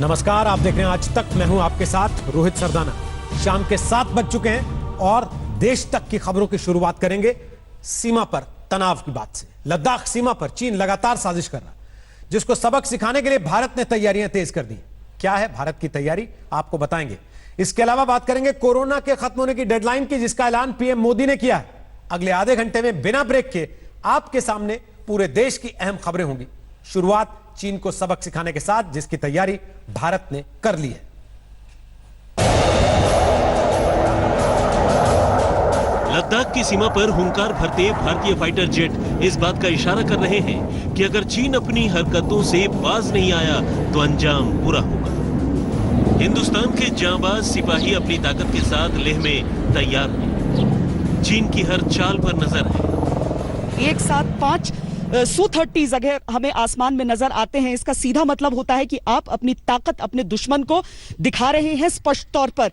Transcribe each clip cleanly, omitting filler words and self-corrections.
नमस्कार, आप देख रहे हैं आज तक। मैं हूं आपके साथ रोहित सरदाना। शाम के 7 बज चुके हैं और देश तक की खबरों की शुरुआत करेंगे सीमा पर तनाव की बात से। लद्दाख सीमा पर चीन लगातार साजिश कर रहा है, जिसको सबक सिखाने के लिए भारत ने तैयारियां तेज कर दी। क्या है भारत की तैयारी, आपको बताएंगे। इसके अलावा बात करेंगे कोरोना के खत्म होने की डेडलाइन की, जिसका ऐलान पीएम मोदी ने किया है। अगले आधे घंटे में बिना ब्रेक के आपके सामने पूरे देश की अहम खबरें होंगी। शुरुआत चीन को सबक सिखाने के साथ, जिसकी तैयारी भारत ने कर ली है। लद्दाख की सीमा पर हुंकार भरते भारतीय फाइटर जेट इस बात का इशारा कर रहे हैं कि अगर चीन अपनी हरकतों से बाज नहीं आया तो अंजाम बुरा होगा। हिंदुस्तान के जांबाज सिपाही अपनी ताकत के साथ लेह में तैयार हैं। चीन की हर चाल पर नजर है। एक साथ 5 Su-30 अगर हमें आसमान में नजर आते हैं, इसका सीधा मतलब होता है कि आप अपनी ताकत अपने दुश्मन को दिखा रहे हैं स्पष्ट तौर पर।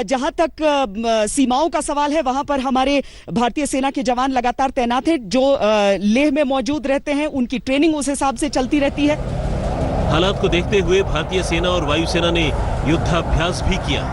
जहां तक सीमाओं का सवाल है, वहां पर हमारे भारतीय सेना के जवान लगातार तैनात हैं, जो लेह में मौजूद रहते हैं। उनकी ट्रेनिंग उस हिसाब से चलती रहती है। हालात को देखते हुए भारतीय सेना और वायुसेना ने युद्धाभ्यास भी किया।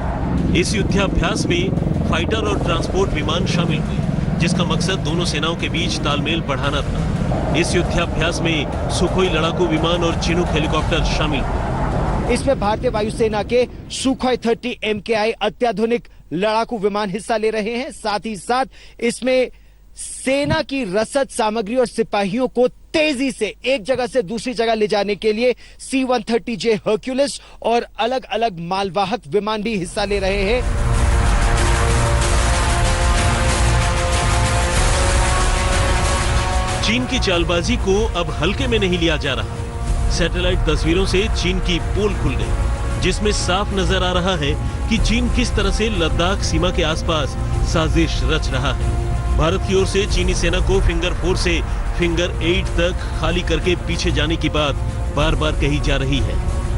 इस युद्धाभ्यास में फाइटर और ट्रांसपोर्ट विमान शामिल हुए, जिसका मकसद दोनों सेनाओं के बीच तालमेल बढ़ाना था। इस युद्धाभ्यास में सुखोई लड़ाकू विमान और चिनूक हेलीकॉप्टर शामिल हुए। इसमें भारतीय वायुसेना के सुखोई 30 MKI अत्याधुनिक लड़ाकू विमान हिस्सा ले रहे हैं। साथ ही साथ इसमें सेना की रसद सामग्री और सिपाहियों को तेजी से एक जगह से दूसरी जगह ले जाने के लिए C-130J हर्क्यूलिस और अलग अलग मालवाहक विमान भी हिस्सा ले रहे हैं। चीन की चालबाजी को अब हल्के में नहीं लिया जा रहा। सैटेलाइट तस्वीरों से चीन की पोल खुल गई, जिसमें साफ नजर आ रहा है कि चीन किस तरह से लद्दाख सीमा के आसपास साजिश रच रहा है। भारत की ओर से चीनी सेना को फिंगर 4 से फिंगर 8 तक खाली करके पीछे जाने की बात बार बार कही जा रही है,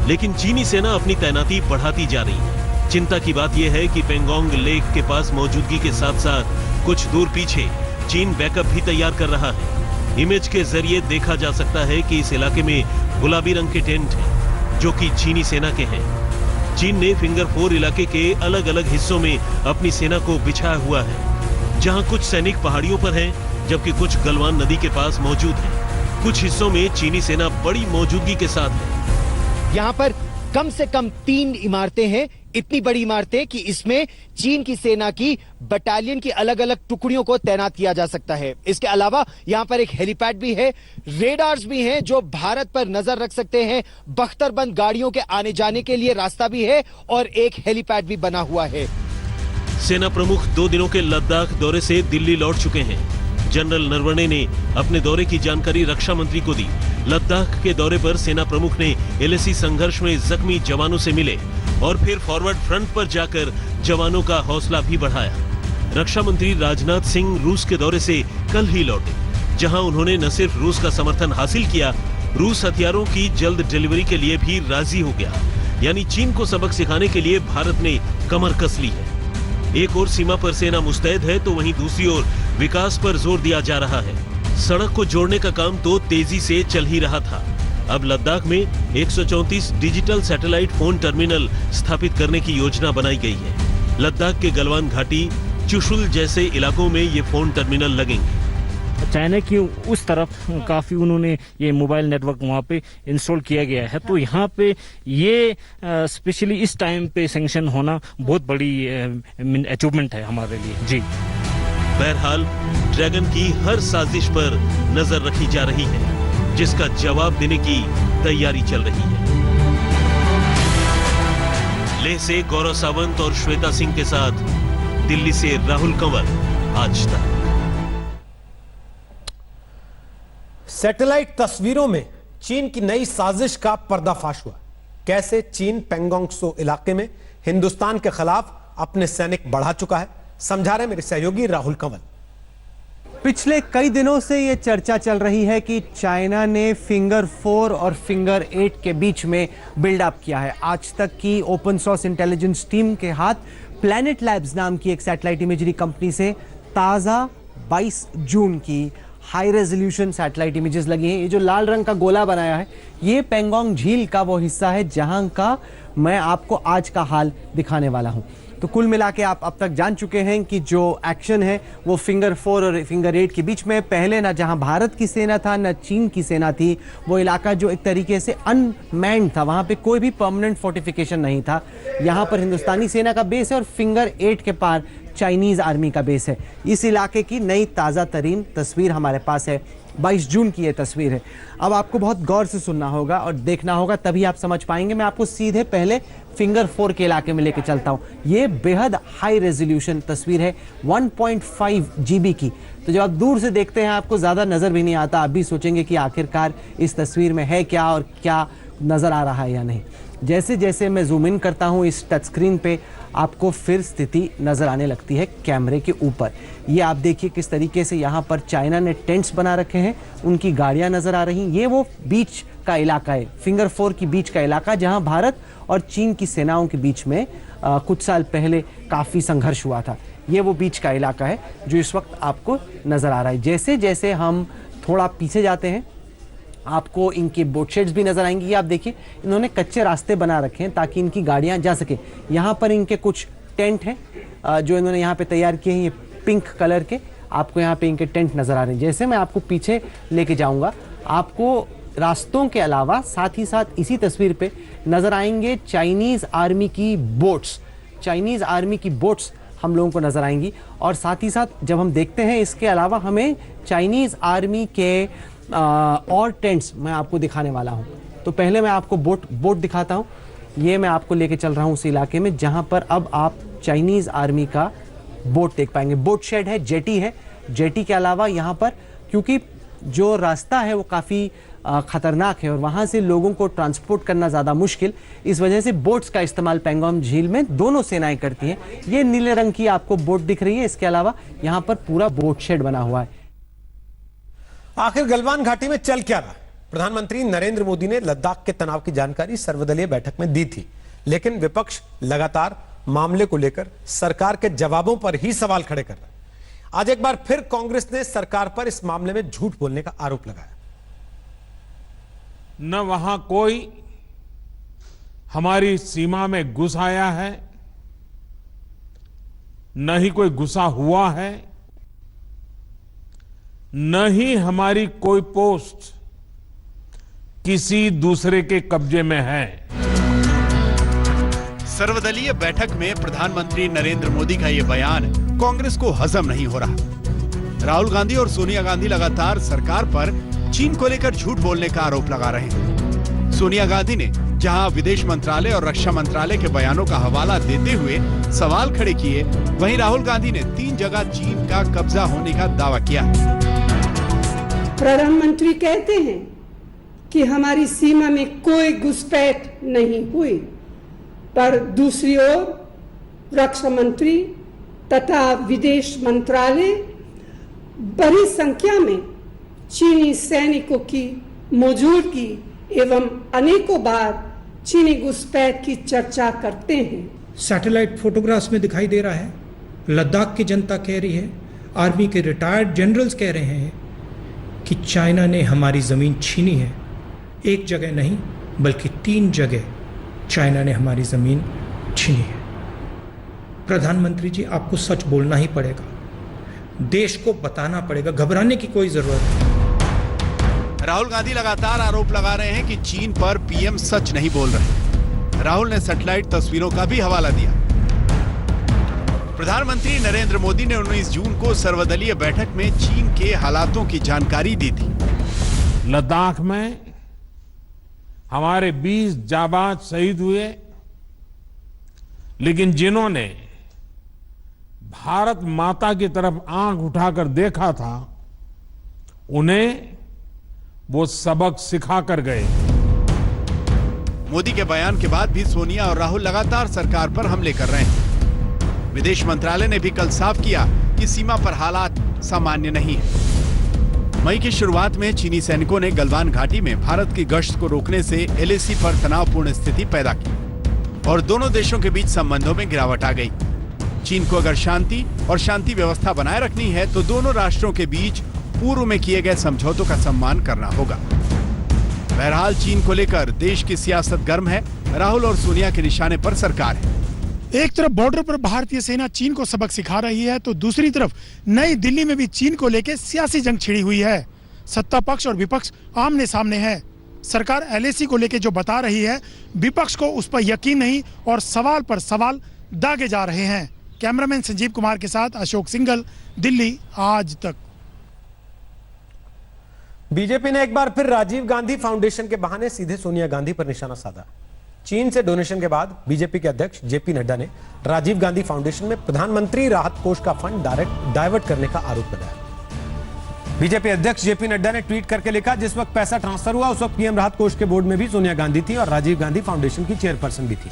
लेकिन चीनी सेना अपनी तैनाती बढ़ाती जा रही है। चिंता की बात यह है कि पेंगोंग लेक के पास मौजूदगी के साथ साथ कुछ दूर पीछे चीन बैकअप भी तैयार कर रहा है। इमेज के जरिए देखा जा सकता है कि इस इलाके में गुलाबी रंग के टेंट हैं, जो कि चीनी सेना के हैं। चीन ने फिंगर 4 इलाके के अलग अलग हिस्सों में अपनी सेना को बिछाया हुआ है, जहां कुछ सैनिक पहाड़ियों पर हैं, जबकि कुछ गलवान नदी के पास मौजूद हैं। कुछ हिस्सों में चीनी सेना बड़ी मौजूदगी के साथ है। यहाँ पर कम से कम 3 इमारतें हैं। इतनी बड़ी इमारतें कि इसमें चीन की सेना की बटालियन की अलग अलग टुकड़ियों को तैनात किया जा सकता है। इसके अलावा यहाँ पर एक हेलीपैड भी है, रेडार्स भी हैं जो भारत पर नजर रख सकते हैं। बख्तरबंद गाड़ियों के आने जाने के लिए रास्ता भी है और एक हेलीपैड भी बना हुआ है। सेना प्रमुख 2 दिनों के लद्दाख दौरे से दिल्ली लौट चुके हैं। जनरल नरवणे ने अपने दौरे की जानकारी रक्षा मंत्री को दी। लद्दाख के दौरे पर सेना प्रमुख ने LAC संघर्ष में जख्मी जवानों से मिले और फिर फॉरवर्ड फ्रंट पर जाकर जवानों का हौसला भी बढ़ाया। रक्षा मंत्री राजनाथ सिंह रूस के दौरे से कल ही लौटे, जहां उन्होंने न सिर्फ रूस का समर्थन हासिल किया, रूस हथियारों की जल्द डिलीवरी के लिए भी राजी हो गया। यानी चीन को सबक सिखाने के लिए भारत ने कमर कस ली है। एक ओर सीमा पर सेना मुस्तैद है, तो वहीं दूसरी ओर विकास पर जोर दिया जा रहा है। सड़क को जोड़ने का काम तो तेजी से चल ही रहा था। अब लद्दाख में 134 डिजिटल सैटेलाइट फोन टर्मिनल स्थापित करने की योजना बनाई गई है। लद्दाख के गलवान घाटी, चुशुल जैसे इलाकों में ये फोन टर्मिनल लगेंगे। चाइना की उस तरफ काफ़ी उन्होंने ये मोबाइल नेटवर्क वहाँ पे इंस्टॉल किया गया है, तो यहाँ पे ये स्पेशली इस टाइम पे सैंक्शन होना बहुत बड़ी अचीवमेंट है हमारे लिए। जी, बहरहाल ड्रैगन की हर साजिश पर नजर रखी जा रही है, जिसका जवाब देने की तैयारी चल रही है। लेह से गौरव सावंत और श्वेता सिंह के साथ दिल्ली से राहुल कंवर, आज तक। सैटेलाइट तस्वीरों में चीन की नई साजिश का पर्दाफाश हुआ। कैसे चीन पेंगोंग त्सो इलाके में हिंदुस्तान के खिलाफ अपने सैनिक बढ़ा चुका है, समझा रहे मेरे सहयोगी राहुल कंवल। पिछले कई दिनों से यह चर्चा चल रही है कि चाइना ने फिंगर 4 और फिंगर 8 के बीच में बिल्डअप किया है। आज तक की ओपन सोर्स इंटेलिजेंस टीम के हाथ प्लैनेट लैब्स नाम की एक सैटेलाइट इमेजरी कंपनी से ताज़ा 22 जून की हाई रेजोल्यूशन सैटेलाइट इमेजेस लगी हैं। ये जो लाल रंग का गोला बनाया है, ये पेंगोंग झील का वो हिस्सा है जहां का मैं आपको आज का हाल दिखाने वाला हूं। तो कुल मिला के आप अब तक जान चुके हैं कि जो एक्शन है वो फिंगर 4 और फिंगर 8 के बीच में, पहले ना जहां भारत की सेना था ना चीन की सेना थी, वो इलाका जो एक तरीके से अनमैन्ड था, वहां पे कोई भी परमानेंट फोर्टिफिकेशन नहीं था। यहां पर हिंदुस्तानी सेना का बेस है और फिंगर 8 के पार चाइनीज आर्मी का बेस है। इस इलाके की नई ताज़ा तरीन तस्वीर हमारे पास है, 22 जून की ये तस्वीर है। अब आपको बहुत गौर से सुनना होगा और देखना होगा, तभी आप समझ पाएंगे। मैं आपको सीधे पहले फिंगर 4 के इलाके में लेके चलता हूं। ये बेहद हाई रेजोल्यूशन तस्वीर है, 1.5 GB की। तो जब आप दूर से देखते हैं आपको ज़्यादा नज़र भी नहीं आता, आप भी सोचेंगे कि आखिरकार इस तस्वीर में है क्या और क्या नज़र आ रहा है या नहीं। जैसे जैसे मैं जूम इन करता हूं इस टच स्क्रीन पे, आपको फिर स्थिति नज़र आने लगती है कैमरे के ऊपर। ये आप देखिए किस तरीके से यहाँ पर चाइना ने टेंट्स बना रखे हैं, उनकी गाड़ियाँ नज़र आ रही हैं। ये वो बीच का इलाका है, फिंगर 4 की बीच का इलाका, जहाँ भारत और चीन की सेनाओं के बीच में कुछ साल पहले काफ़ी संघर्ष हुआ था। ये वो बीच का इलाका है जो इस वक्त आपको नज़र आ रहा है। जैसे जैसे हम थोड़ा पीछे जाते हैं, आपको इनके बोट शेड्स भी नजर आएंगे। ये आप देखिए, इन्होंने कच्चे रास्ते बना रखे हैं ताकि इनकी गाड़ियां जा सके। यहाँ पर इनके कुछ टेंट हैं जो इन्होंने यहाँ पे तैयार किए हैं, ये पिंक कलर के। आपको यहाँ पे इनके टेंट नजर आ रहे हैं। जैसे मैं आपको पीछे लेके जाऊंगा, आपको रास्तों के अलावा साथ ही साथ इसी तस्वीर पे नजर आएंगे चाइनीज आर्मी की बोट्स। चाइनीज आर्मी की बोट्स हम लोगों को नजर आएंगी। और साथ ही साथ जब हम देखते हैं, इसके अलावा हमें चाइनीज आर्मी के और टेंट्स मैं आपको दिखाने वाला हूं। तो पहले मैं आपको बोट दिखाता हूं। ये मैं आपको लेके चल रहा हूं उस इलाके में जहां पर अब आप चाइनीज आर्मी का बोट देख पाएंगे। बोट शेड है, जेटी है। जेटी के अलावा यहां पर, क्योंकि जो रास्ता है वो काफ़ी खतरनाक है और वहां से लोगों को ट्रांसपोर्ट करना ज़्यादा मुश्किल, इस वजह से बोट्स का इस्तेमाल पैंगोंग झील में दोनों सेनाएं करती हैं। ये नीले रंग की आपको बोट दिख रही है। इसके अलावा यहाँ पर पूरा बोट शेड बना हुआ है। आखिर गलवान घाटी में चल क्या रहा? प्रधानमंत्री नरेंद्र मोदी ने लद्दाख के तनाव की जानकारी सर्वदलीय बैठक में दी थी, लेकिन विपक्ष लगातार मामले को लेकर सरकार के जवाबों पर ही सवाल खड़े कर रहा है। आज एक बार फिर कांग्रेस ने सरकार पर इस मामले में झूठ बोलने का आरोप लगाया। न वहां कोई हमारी सीमा में घुस आया है, न ही कोई घुसा हुआ है, न ही हमारी कोई पोस्ट किसी दूसरे के कब्जे में है। सर्वदलीय बैठक में प्रधानमंत्री नरेंद्र मोदी का यह बयान कांग्रेस को हजम नहीं हो रहा। राहुल गांधी और सोनिया गांधी लगातार सरकार पर चीन को लेकर झूठ बोलने का आरोप लगा रहे हैं। सोनिया गांधी ने जहां विदेश मंत्रालय और रक्षा मंत्रालय के बयानों का हवाला देते हुए सवाल खड़े किए, वहीं राहुल गांधी ने 3 जगह चीन का कब्जा होने का दावा किया। प्रधानमंत्री कहते हैं कि हमारी सीमा में कोई घुसपैठ नहीं हुई, पर दूसरी ओर रक्षा मंत्री तथा विदेश मंत्रालय बड़ी संख्या में चीनी सैनिकों की मौजूदगी एवं अनेकों बार चीनी घुसपैठ की चर्चा करते हैं। सैटेलाइट फोटोग्राफ्स में दिखाई दे रहा है, लद्दाख की जनता कह रही है, आर्मी के रिटायर्ड जनरल्स कह रहे हैं कि चाइना ने हमारी ज़मीन छीनी है। एक जगह नहीं बल्कि 3 जगह चाइना ने हमारी ज़मीन छीनी है। प्रधानमंत्री जी, आपको सच बोलना ही पड़ेगा, देश को बताना पड़ेगा, घबराने की कोई ज़रूरत नहीं। राहुल गांधी लगातार आरोप लगा रहे हैं कि चीन पर पीएम सच नहीं बोल रहे। राहुल ने सैटेलाइट तस्वीरों का भी हवाला दिया। प्रधानमंत्री नरेंद्र मोदी ने 19 जून को सर्वदलीय बैठक में चीन के हालातों की जानकारी दी थी। लद्दाख में हमारे 20 जाबाज शहीद हुए, लेकिन जिन्होंने भारत माता की तरफ आंख उठाकर देखा था, उन्हें वो सबक सिखा कर गए। मोदी के बयान के बाद भी सोनिया और राहुल लगातार सरकार पर हमले कर रहे हैं। विदेश मंत्रालय ने भी कल साफ किया कि सीमा पर हालात सामान्य नहीं है। मई की शुरुआत में चीनी सैनिकों ने गलवान घाटी में भारत की गश्त को रोकने से LAC पर तनावपूर्ण स्थिति पैदा की और दोनों देशों के बीच संबंधों में गिरावट आ गई। चीन को अगर शांति और शांति व्यवस्था बनाए रखनी है तो दोनों राष्ट्रों के बीच पूर्व में किए गए समझौतों का सम्मान करना होगा। बहरहाल चीन को लेकर देश की सियासत गर्म है। राहुल और सोनिया के निशाने पर सरकार है। एक तरफ बॉर्डर पर भारतीय सेना चीन को सबक सिखा रही है, तो दूसरी तरफ नई दिल्ली में भी चीन को लेकर सियासी जंग छिड़ी हुई है। सत्ता पक्ष और विपक्ष आमने सामने है। सरकार LAC को लेकर जो बता रही है, विपक्ष को उस पर यकीन नहीं और सवाल पर सवाल दागे जा रहे हैं। कैमरामैन संजीव कुमार के साथ अशोक सिंघल, दिल्ली, आज तक। बीजेपी ने एक बार फिर राजीव गांधी फाउंडेशन के बहाने सीधे सोनिया गांधी पर निशाना साधा। चीन से डोनेशन के बाद बीजेपी के अध्यक्ष JP नड्डा ने राजीव गांधी फाउंडेशन में प्रधानमंत्री राहत कोष का फंड डाइवर्ट करने का आरोप लगाया। बीजेपी अध्यक्ष JP नड्डा ने ट्वीट करके लिखा, जिस वक्त पैसा ट्रांसफर हुआ उस वक्त PM राहत कोष के बोर्ड में भी सोनिया गांधी थी और राजीव गांधी फाउंडेशन की चेयरपर्सन भी थी।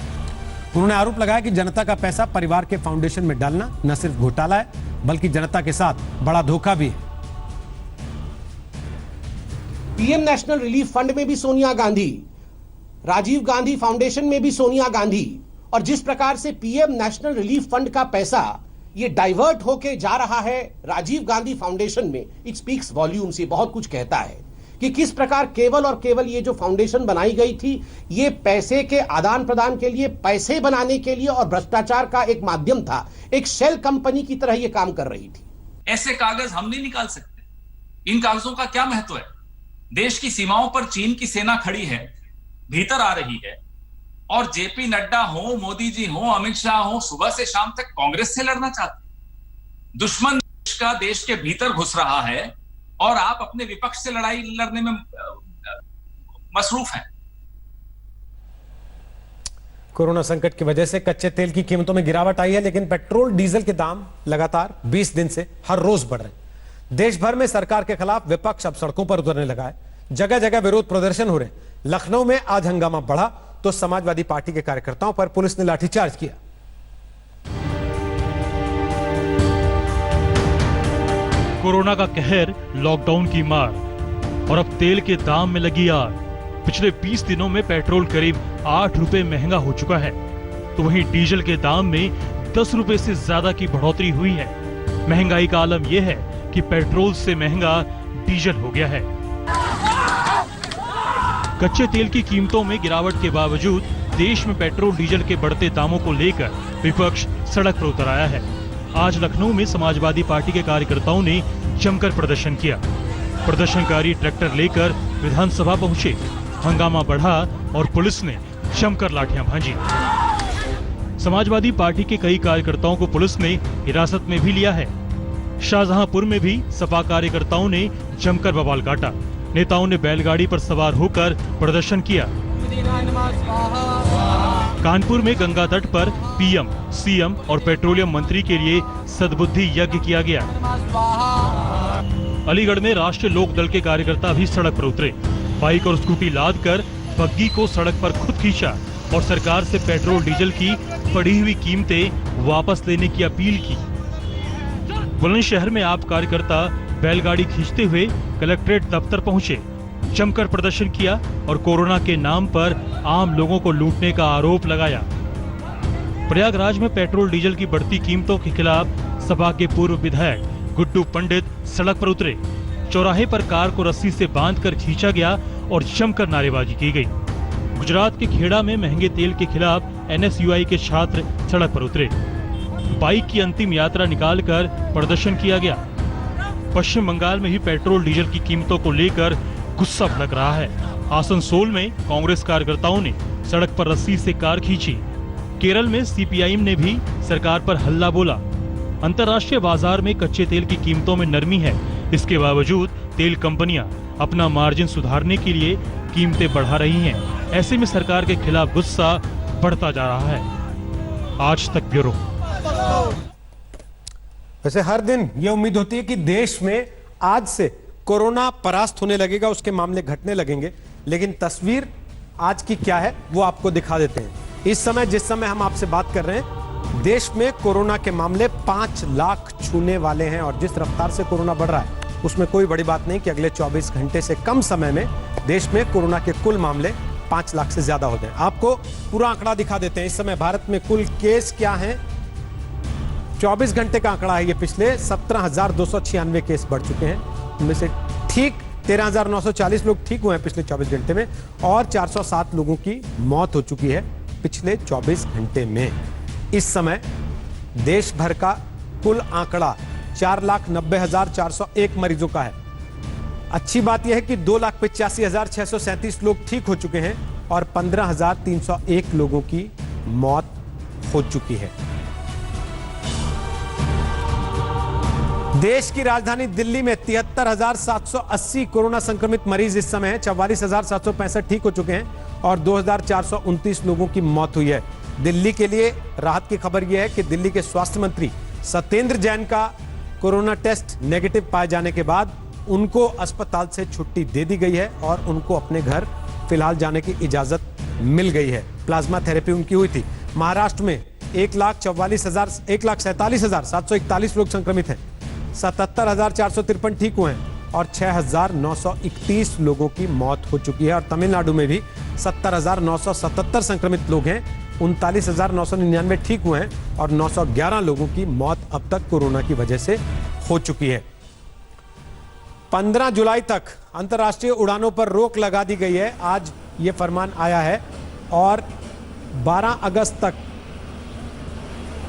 उन्होंने आरोप लगाया कि जनता का पैसा परिवार के फाउंडेशन में डालना न सिर्फ घोटाला है, बल्कि जनता के साथ बड़ा धोखा भी है। PM नेशनल रिलीफ फंड में भी सोनिया गांधी, राजीव गांधी फाउंडेशन में भी सोनिया गांधी, और जिस प्रकार से PM नेशनल रिलीफ फंड का पैसा ये डाइवर्ट होके जा रहा है राजीव गांधी फाउंडेशन में, इट स्पीक्स वॉल्यूम्स। ये बहुत कुछ कहता है कि किस प्रकार केवल और केवल ये जो फाउंडेशन बनाई गई थी, ये पैसे के आदान प्रदान के लिए, पैसे बनाने के लिए और भ्रष्टाचार का एक माध्यम था। एक शेल कंपनी की तरह ये काम कर रही थी। ऐसे कागज हम नहीं निकाल सकते। इन कागजों का क्या महत्व है? देश की सीमाओं पर चीन की सेना खड़ी है, भीतर आ रही है, और JP नड्डा हो, मोदी जी हो, अमित शाह हो, सुबह से शाम तक कांग्रेस से लड़ना चाहते। दुश्मन देश का देश के भीतर घुस रहा है और आप अपने विपक्ष से लड़ाई लड़ने में मसरूफ हैं। कोरोना संकट की वजह से कच्चे तेल की कीमतों में गिरावट आई है, लेकिन पेट्रोल डीजल के दाम लगातार 20 दिन से हर रोज बढ़ रहे हैं। देश भर में सरकार के खिलाफ विपक्ष अब सड़कों पर उतरने लगा है। जगह जगह विरोध प्रदर्शन हो रहे हैं। लखनऊ में आज हंगामा बढ़ा तो समाजवादी पार्टी के कार्यकर्ताओं पर पुलिस ने लाठीचार्ज किया। कोरोना का कहर, लॉकडाउन की मार और अब तेल के दाम में लगी आग। पिछले 20 दिनों में पेट्रोल करीब 8 रुपए महंगा हो चुका है, तो वहीं डीजल के दाम में 10 रुपए से ज्यादा की बढ़ोतरी हुई है। महंगाई का आलम यह है कि पेट्रोल से महंगा डीजल हो गया है। कच्चे तेल की कीमतों में गिरावट के बावजूद देश में पेट्रोल डीजल के बढ़ते दामों को लेकर विपक्ष सड़क पर उतर आया है। आज लखनऊ में समाजवादी पार्टी के कार्यकर्ताओं ने जमकर प्रदर्शन किया। प्रदर्शनकारी ट्रैक्टर लेकर विधानसभा पहुंचे। हंगामा बढ़ा और पुलिस ने जमकर लाठियां भांजी। समाजवादी पार्टी के कई कार्यकर्ताओं को पुलिस ने हिरासत में भी लिया है। शाहजहांपुर में भी सपा कार्यकर्ताओं ने जमकर बवाल काटा। नेताओं ने बैलगाड़ी पर सवार होकर प्रदर्शन किया। कानपुर में गंगा तट पर PM, CM और पेट्रोलियम मंत्री के लिए सद्बुद्धि यज्ञ किया गया। अलीगढ़ में राष्ट्रीय लोक दल के कार्यकर्ता भी सड़क पर उतरे। बाइक और स्कूटी लादकर बग्गी को सड़क पर खुद खींचा और सरकार से पेट्रोल डीजल की बढ़ी हुई कीमतें वापस लेने की अपील की। बुलंदशहर में आप कार्यकर्ता बैलगाड़ी खींचते हुए कलेक्ट्रेट दफ्तर पहुंचे, जमकर प्रदर्शन किया और कोरोना के नाम पर आम लोगों को लूटने का आरोप लगाया। प्रयागराज में पेट्रोल डीजल की बढ़ती कीमतों के खिलाफ सपा के पूर्व विधायक गुड्डू पंडित सड़क पर उतरे। चौराहे पर कार को रस्सी से बांधकर खींचा गया और जमकर नारेबाजी की गई। गुजरात के खेड़ा में महंगे तेल के खिलाफ NSUI के छात्र सड़क पर उतरे। बाइक की अंतिम यात्रा निकालकर प्रदर्शन किया गया। पश्चिम बंगाल में भी पेट्रोल डीजल की कीमतों को लेकर गुस्सा भड़क रहा है। आसनसोल में कांग्रेस कार्यकर्ताओं ने सड़क पर रस्सी से कार खींची। केरल में CPIM ने भी सरकार पर हल्ला बोला। अंतर्राष्ट्रीय बाजार में कच्चे तेल की कीमतों में नरमी है, इसके बावजूद तेल कंपनियां अपना मार्जिन सुधारने के लिए कीमतें बढ़ा रही हैं। ऐसे में सरकार के खिलाफ गुस्सा बढ़ता जा रहा है। आज तक ब्यूरो। वैसे हर दिन ये उम्मीद होती है कि देश में आज से कोरोना परास्त होने लगेगा, उसके मामले घटने लगेंगे, लेकिन तस्वीर आज की क्या है वो आपको दिखा देते हैं। इस समय जिस समय हम आपसे बात कर रहे हैं, देश में कोरोना के मामले 5 लाख छूने वाले हैं और जिस रफ्तार से कोरोना बढ़ रहा है उसमें कोई बड़ी बात नहीं कि अगले 24 घंटे से कम समय में देश में कोरोना के कुल मामले 5 लाख से ज्यादा हो जाए। आपको पूरा आंकड़ा दिखा देते हैं। इस समय भारत में कुल केस क्या हैं? 24 घंटे का आंकड़ा है ये। पिछले 17,296 केस बढ़ चुके हैं, उनमें से ठीक 13,940 लोग ठीक हुए हैं पिछले 24 घंटे में और 407 लोगों की मौत हो चुकी है पिछले 24 घंटे में। इस समय देश भर का कुल आंकड़ा 4,90,401 मरीजों का है। अच्छी बात यह है कि 2,85,637 लोग ठीक हो चुके हैं और 15,301 लोगों की मौत हो चुकी है। देश की राजधानी दिल्ली में 73,780 कोरोना संक्रमित मरीज इस समय हैं। 44,765 ठीक हो चुके हैं और 2,429 लोगों की मौत हुई है। दिल्ली के लिए राहत की खबर यह है कि दिल्ली के स्वास्थ्य मंत्री सत्येंद्र जैन का कोरोना टेस्ट नेगेटिव पाए जाने के बाद उनको अस्पताल से छुट्टी दे दी गई है और उनको अपने घर फिलहाल जाने की इजाजत मिल गई है। प्लाज्मा थेरेपी उनकी हुई थी। महाराष्ट्र में 1,47,741 लोग संक्रमित हैं। 77,453 ठीक हुए हैं और 6,931 लोगों की मौत हो चुकी है। और तमिलनाडु में भी 70,977 संक्रमित लोग हैं। 39,999 ठीक हुए हैं और 911 लोगों की मौत अब तक कोरोना की वजह से हो चुकी है। 15 जुलाई तक अंतर्राष्ट्रीय उड़ानों पर रोक लगा दी गई है। आज यह फरमान आया है और 12 अगस्त तक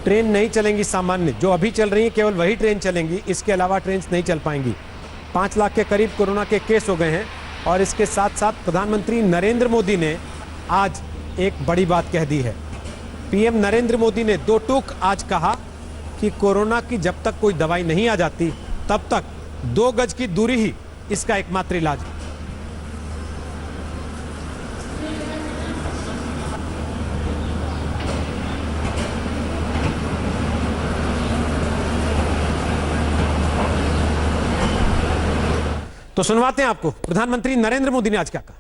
ट्रेन नहीं चलेंगी सामान्य। जो अभी चल रही है केवल वही ट्रेन चलेंगी, इसके अलावा ट्रेन नहीं चल पाएंगी। 5 लाख के करीब कोरोना के केस हो गए हैं और इसके साथ साथ प्रधानमंत्री नरेंद्र मोदी ने आज एक बड़ी बात कह दी है। पीएम नरेंद्र मोदी ने 2 टूक आज कहा कि कोरोना की जब तक कोई दवाई नहीं आ जाती तब तक 2 गज की दूरी ही इसका एकमात्र इलाज है। तो सुनवाते हैं आपको प्रधानमंत्री नरेंद्र मोदी ने आज क्या कहा।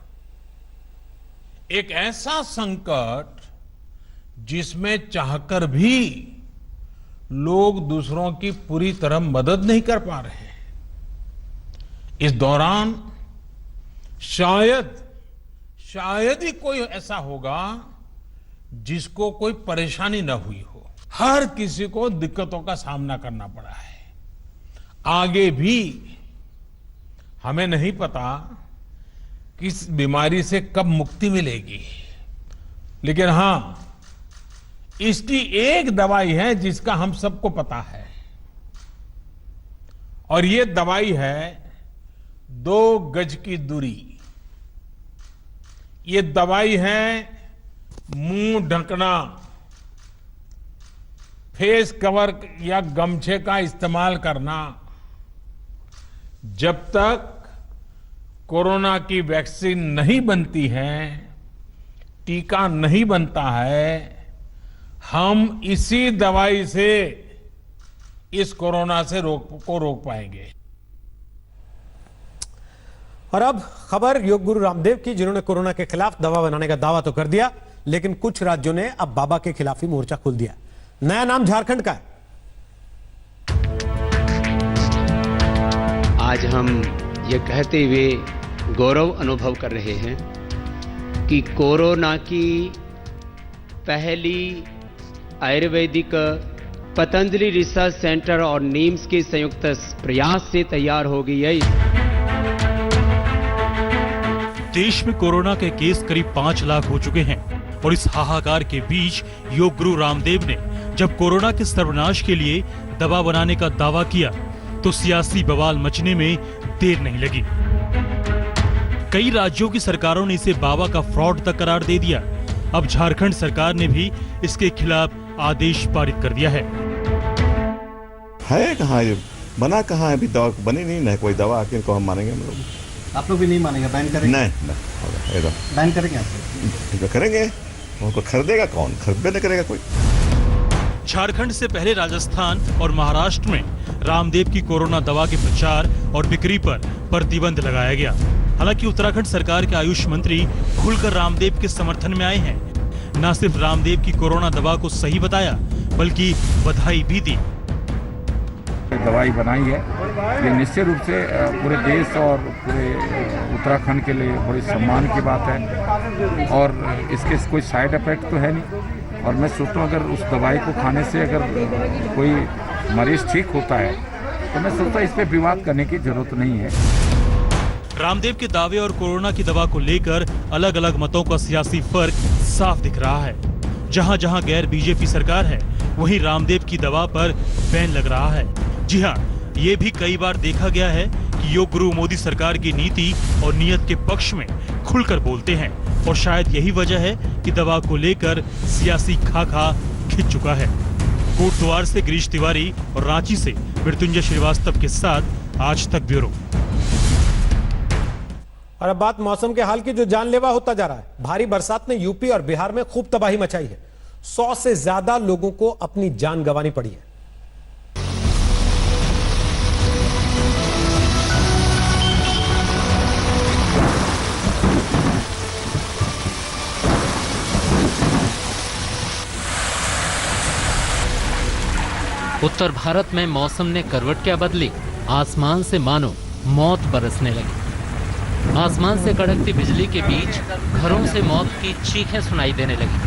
एक ऐसा संकट जिसमें चाहकर भी लोग दूसरों की पूरी तरह मदद नहीं कर पा रहे हैं। इस दौरान शायद ही कोई ऐसा होगा जिसको कोई परेशानी न हुई हो। हर किसी को दिक्कतों का सामना करना पड़ा है। आगे भी हमें नहीं पता कि इस बीमारी से कब मुक्ति मिलेगी, लेकिन हां, इसकी एक दवाई है जिसका हम सबको पता है और ये दवाई है 2 गज की दूरी। ये दवाई है मुंह ढकना, फेस कवर या गमछे का इस्तेमाल करना। जब तक कोरोना की वैक्सीन नहीं बनती है, टीका नहीं बनता है, हम इसी दवाई से इस कोरोना से रोक पाएंगे। और अब खबर योग गुरु रामदेव की, जिन्होंने कोरोना के खिलाफ दवा बनाने का दावा तो कर दिया, लेकिन कुछ राज्यों ने अब बाबा के खिलाफ ही मोर्चा खोल दिया। नया नाम झारखंड का है। आज हम ये कहते हुए गौरव अनुभव कर रहे हैं कि कोरोना की पहली आयुर्वेदिक पतंजलि रिसर्च सेंटर और नीम्स के संयुक्त प्रयास से तैयार हो गई है। देश में कोरोना के केस करीब 5 लाख हो चुके हैं और इस हाहाकार के बीच योग गुरु रामदेव ने जब कोरोना के सर्वनाश के लिए दवा बनाने का दावा किया तो सियासी बवाल मचने में देर नहीं लगी। कई राज्यों की सरकारों ने इसे बाबा का फ्रॉड तक करार दे दिया। अब झारखंड सरकार ने भी इसके खिलाफ आदेश पारित कर दिया है कहाँ ये बना, कहाँ है अभी दवा बनी नहीं है। कोई दवा आके इनको हम मानेंगे। हम लोग, आप लोग भी नहीं मानेंगे? बैन करेंगे? नहीं बैन करेंगे आप? करेंगे। उनको खरीदेगा कौन? खरीदे नहीं करेगा कोई। झारखंड से पहले राजस्थान और महाराष्ट्र में रामदेव की कोरोना दवा के प्रचार और बिक्री पर प्रतिबंध लगाया गया। हालांकि उत्तराखंड सरकार के आयुष मंत्री खुलकर रामदेव के समर्थन में आए हैं। न सिर्फ रामदेव की कोरोना दवा को सही बताया बल्कि बधाई भी दी। दवाई बनाई है, ये निश्चित रूप से पूरे देश और पूरे उत्तराखंड के लिए बड़ी सम्मान की बात है और इसके कोई साइड इफेक्ट तो है नहीं। और मैं सोचता हूँ अगर उस दवाई को खाने से अगर कोई मरीज ठीक होता है तो मैं सोचता हूँ इस पर विवाद करने की जरूरत नहीं है। रामदेव के दावे और कोरोना की दवा को लेकर अलग अलग मतों का सियासी फर्क साफ दिख रहा है। जहां जहां गैर बीजेपी सरकार है, वहीं रामदेव की दवा पर बैन लग रहा है। जी हां, ये भी कई बार देखा गया है कि योग गुरु मोदी सरकार की नीति और नीयत के पक्ष में खुलकर बोलते हैं, और शायद यही वजह है कि दवा को लेकर सियासी खाका खिंच चुका है। कोटद्वार से गिरीश तिवारी और रांची से मृत्युंजय श्रीवास्तव के साथ आज तक ब्यूरो। और अब बात मौसम के हाल की, जो जानलेवा होता जा रहा है। भारी बरसात ने यूपी और बिहार में खूब तबाही मचाई है। 100 से ज्यादा लोगों को अपनी जान गंवानी पड़ी है। उत्तर भारत में मौसम ने करवट क्या बदली, आसमान से मानो मौत बरसने लगी। आसमान से कड़कती बिजली के बीच घरों से मौत की चीखें सुनाई देने लगी।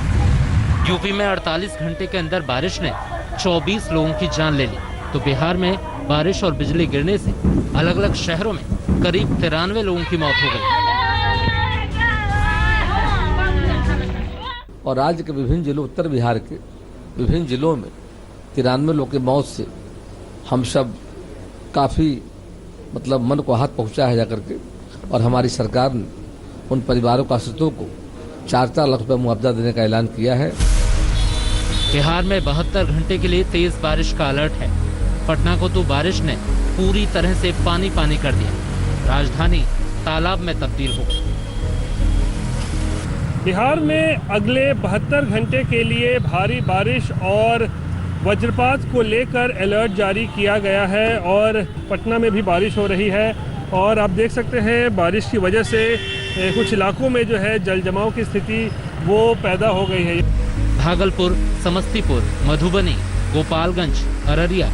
यूपी में 48 घंटे के अंदर बारिश ने 24 लोगों की जान ले ली, तो बिहार में बारिश और बिजली गिरने से अलग अलग शहरों में करीब 93 लोगों की मौत हो गई। और राज्य के विभिन्न जिलों, उत्तर बिहार के विभिन्न जिलों में 93 लोगों की मौत से हम सब काफ़ी मन को हाथ पहुंचा है जाकर के, और हमारी सरकार ने उन परिवारों को, आश्रितों को 4-4 लाख रुपए मुआवजा देने का ऐलान किया है। बिहार में 72 घंटे के लिए तेज बारिश का अलर्ट है। पटना को तो बारिश ने पूरी तरह से पानी पानी कर दिया। राजधानी तालाब में तब्दील हो गई। बिहार में अगले 72 घंटे के लिए भारी बारिश और वज्रपात को लेकर अलर्ट जारी किया गया है, और पटना में भी बारिश हो रही है। और आप देख सकते हैं बारिश की वजह से कुछ इलाकों में जो है जल जमाव की स्थिति वो पैदा हो गई है। भागलपुर, समस्तीपुर, मधुबनी, गोपालगंज, अररिया,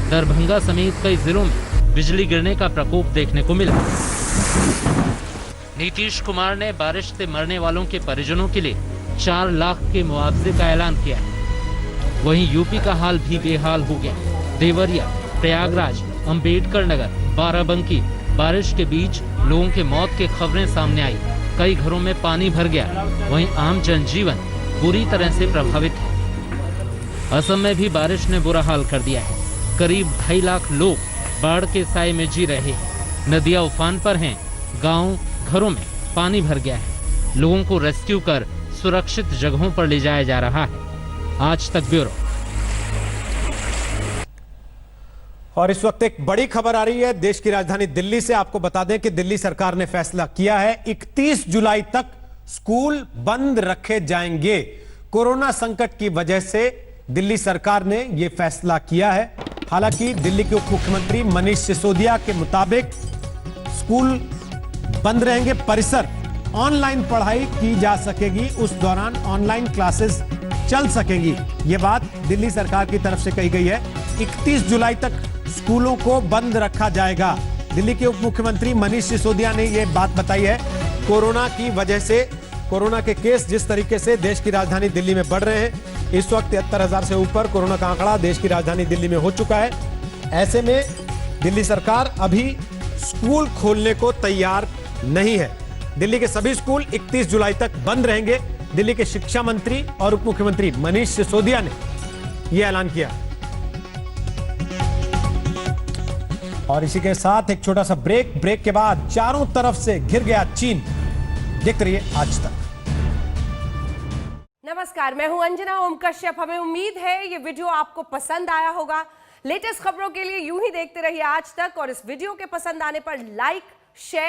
दरभंगा समेत कई जिलों में बिजली गिरने का प्रकोप देखने को मिला। नीतीश कुमार ने बारिश से मरने वालों के परिजनों के लिए 4 लाख के मुआवजे का ऐलान किया है। वहीं यूपी का हाल भी बेहाल हो गया। देवरिया, प्रयागराज, अंबेडकर नगर, बाराबंकी, बारिश के बीच लोगों के मौत की खबरें सामने आई। कई घरों में पानी भर गया। वहीं आम जनजीवन बुरी तरह से प्रभावित है। असम में भी बारिश ने बुरा हाल कर दिया है। करीब 2.5 लाख लोग बाढ़ के साए में जी रहे हैं। नदियां उफान पर हैं। गांव, घरों में पानी भर गया है। लोगों को रेस्क्यू कर सुरक्षित जगहों पर ले जाया जा रहा है। आज तक ब्यूरो। और इस वक्त एक बड़ी खबर आ रही है देश की राजधानी दिल्ली से। आपको बता दें कि दिल्ली सरकार ने फैसला किया है 31 जुलाई तक स्कूल बंद रखे जाएंगे। कोरोना संकट की वजह से दिल्ली सरकार ने यह फैसला किया है। हालांकि दिल्ली के उप मुख्यमंत्री मनीष सिसोदिया के मुताबिक स्कूल बंद रहेंगे, परिसर ऑनलाइन पढ़ाई की जा सकेगी, उस दौरान ऑनलाइन क्लासेस चल सकेंगी। यह बात दिल्ली सरकार की तरफ से कही गई है। 31 जुलाई तक स्कूलों को बंद रखा जाएगा। दिल्ली के उप मुख्यमंत्री मनीष सिसोदिया ने यह बात बताई है। कोरोना की वजह से, कोरोना के केस जिस तरीके से देश की राजधानी दिल्ली में बढ़ रहे हैं, इस वक्त 73,000 से ऊपर कोरोना का आंकड़ा देश की राजधानी दिल्ली में हो चुका है। ऐसे में दिल्ली सरकार अभी स्कूल खोलने को तैयार नहीं है। दिल्ली के सभी स्कूल 31 जुलाई तक बंद रहेंगे। दिल्ली के शिक्षा मंत्री और उप मुख्यमंत्री मनीष सिसोदिया ने यह ऐलान किया। और इसी के साथ एक छोटा सा ब्रेक के बाद चारों तरफ से घिर गया चीन। देखते रहिए आज तक। नमस्कार, मैं हूं अंजना ओम कश्यप। हमें उम्मीद है ये वीडियो आपको पसंद आया होगा। लेटेस्ट खबरों के लिए यूं ही देखते रहिए आज तक, और इस वीडियो के पसंद आने पर लाइक, शेयर